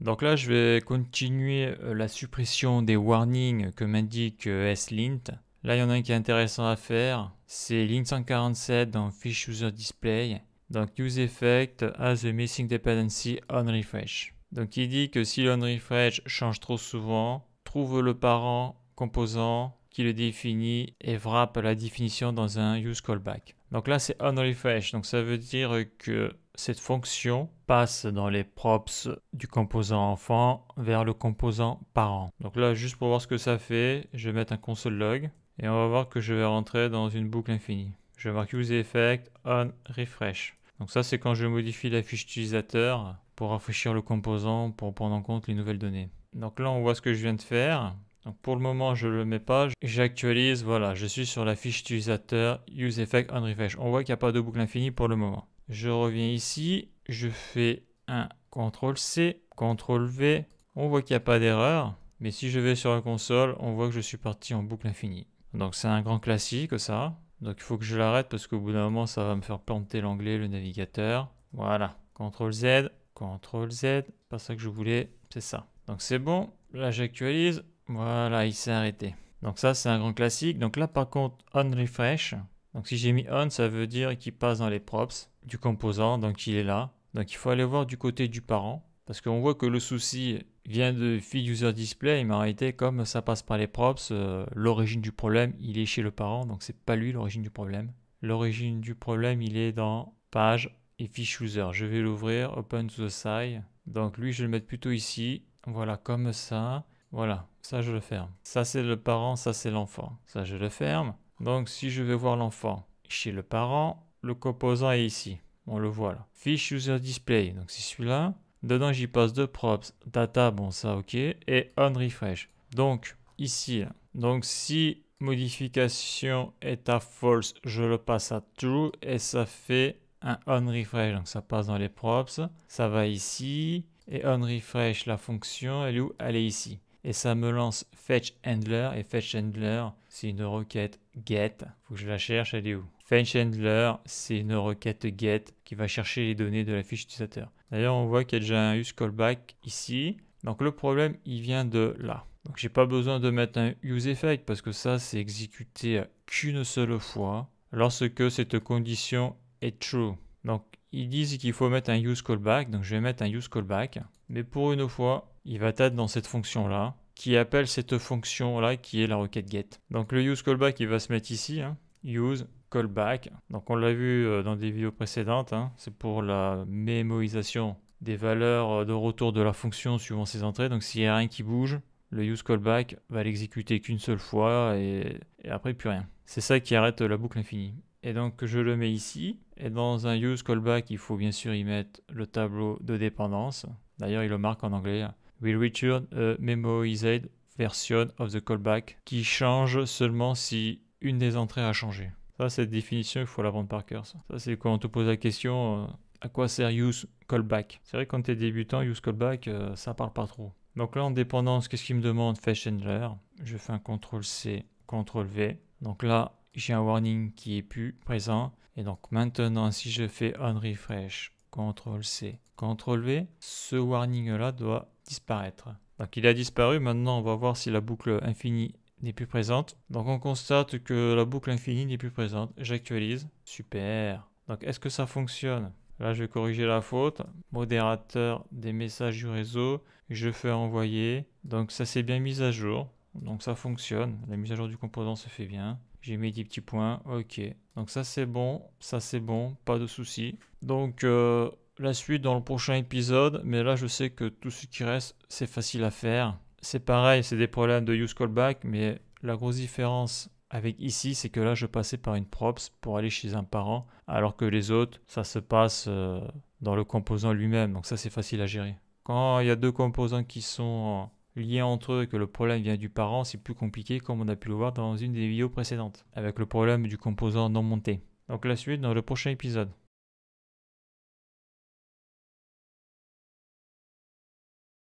Donc là, je vais continuer la suppression des warnings que m'indique SLint. Là, il y en a un qui est intéressant à faire. C'est Lint 147 dans Fish User Display. Donc Use Effect as a Missing Dependency on Refresh. Donc il dit que si l'OnRefresh change trop souvent, trouve le parent composant qui le définit et wrap la définition dans un use callback. Donc là c'est onRefresh, donc ça veut dire que cette fonction passe dans les props du composant enfant vers le composant parent. Donc là juste pour voir ce que ça fait, je vais mettre un console log et on va voir que je vais rentrer dans une boucle infinie. Je vais marquer use effect onRefresh. Donc ça c'est quand je modifie la fiche utilisateur pour rafraîchir le composant pour prendre en compte les nouvelles données. Donc là on voit ce que je viens de faire. Donc pour le moment je ne le mets pas, j'actualise, voilà, je suis sur la fiche utilisateur useEffect onRefresh. On voit qu'il n'y a pas de boucle infinie pour le moment. Je reviens ici, je fais un CTRL-C, CTRL-V, on voit qu'il n'y a pas d'erreur. Mais si je vais sur la console, on voit que je suis parti en boucle infinie. Donc c'est un grand classique ça. Donc il faut que je l'arrête parce qu'au bout d'un moment ça va me faire planter l'onglet, le navigateur. Voilà, CTRL-Z, CTRL-Z, pas ça que je voulais, c'est ça. Donc c'est bon, là j'actualise, voilà, il s'est arrêté. Donc ça c'est un grand classique. Donc là par contre, onRefresh. Donc si j'ai mis on, ça veut dire qu'il passe dans les props du composant, donc il est là. Donc il faut aller voir du côté du parent. Parce qu'on voit que le souci vient de Feed User Display, mais en réalité, comme ça passe par les props, l'origine du problème, il est chez le parent, donc c'est pas lui l'origine du problème. L'origine du problème, il est dans Page et Fiche User. Je vais l'ouvrir, Open to the side. Donc lui, je vais le mettre plutôt ici. Voilà, comme ça. Voilà, ça je le ferme. Ça c'est le parent, ça c'est l'enfant. Ça je le ferme. Donc si je vais voir l'enfant chez le parent, le composant est ici. On le voit là. Fiche User Display, donc c'est celui-là. Dedans, j'y passe deux props, data, bon ça ok, et onRefresh. Donc ici, donc si modification est à false, je le passe à true et ça fait un onRefresh. Donc ça passe dans les props, ça va ici et onRefresh, la fonction, elle est où? Elle est ici. Et ça me lance fetch handler et fetch handler, c'est une requête get. Faut que je la cherche, elle est où? Fetch handler, c'est une requête get qui va chercher les données de la fiche utilisateur. D'ailleurs, on voit qu'il y a déjà un use callback ici. Donc le problème, il vient de là. Donc j'ai pas besoin de mettre un use effect parce que ça, c'est exécuté qu'une seule fois lorsque cette condition est true. Donc ils disent qu'il faut mettre un use callback. Donc je vais mettre un use callback. Mais pour une fois, il va être dans cette fonction-là qui appelle cette fonction-là qui est la requête get. Donc le use callback, il va se mettre ici. Use callback. Donc on l'a vu dans des vidéos précédentes, c'est pour la mémorisation des valeurs de retour de la fonction suivant ses entrées. Donc s'il n'y a rien qui bouge, le use callback va l'exécuter qu'une seule fois et après plus rien. C'est ça qui arrête la boucle infinie. Et donc je le mets ici. Et dans un use callback, il faut bien sûr y mettre le tableau de dépendance. D'ailleurs, il le marque en anglais. Will return a memorized version of the callback qui change seulement si une des entrées a changé. Ça, cette définition, il faut la prendre par cœur. Ça c'est quand on te pose la question à quoi sert use callback. C'est vrai que quand tu es débutant, use callback, ça parle pas trop. Donc là, en dépendance, qu'est-ce qu'il me demande? Fetch handler. Je fais un CTRL-C, CTRL-V. Donc là, j'ai un warning qui est plus présent. Et donc maintenant, si je fais onRefresh, CTRL-C, CTRL-V, ce warning-là doit disparaître. Donc il a disparu. Maintenant, on va voir si la boucle infinie n'est plus présente. Donc on constate que la boucle infinie n'est plus présente. J'actualise. Super. Donc est-ce que ça fonctionne? Là, je vais corriger la faute. Modérateur des messages du réseau. Je fais envoyer. Donc ça s'est bien mis à jour. Donc ça fonctionne. La mise à jour du composant se fait bien. J'ai mis des petits points. Ok. Donc ça c'est bon. Ça c'est bon. Pas de souci. Donc la suite dans le prochain épisode. Mais là, je sais que tout ce qui reste, c'est facile à faire. C'est pareil, c'est des problèmes de use callback, mais la grosse différence avec ici, c'est que là, je passais par une props pour aller chez un parent, alors que les autres, ça se passe dans le composant lui-même. Donc ça, c'est facile à gérer. Quand il y a deux composants qui sont liés entre eux et que le problème vient du parent, c'est plus compliqué, comme on a pu le voir dans une des vidéos précédentes, avec le problème du composant non monté. Donc la suite dans le prochain épisode.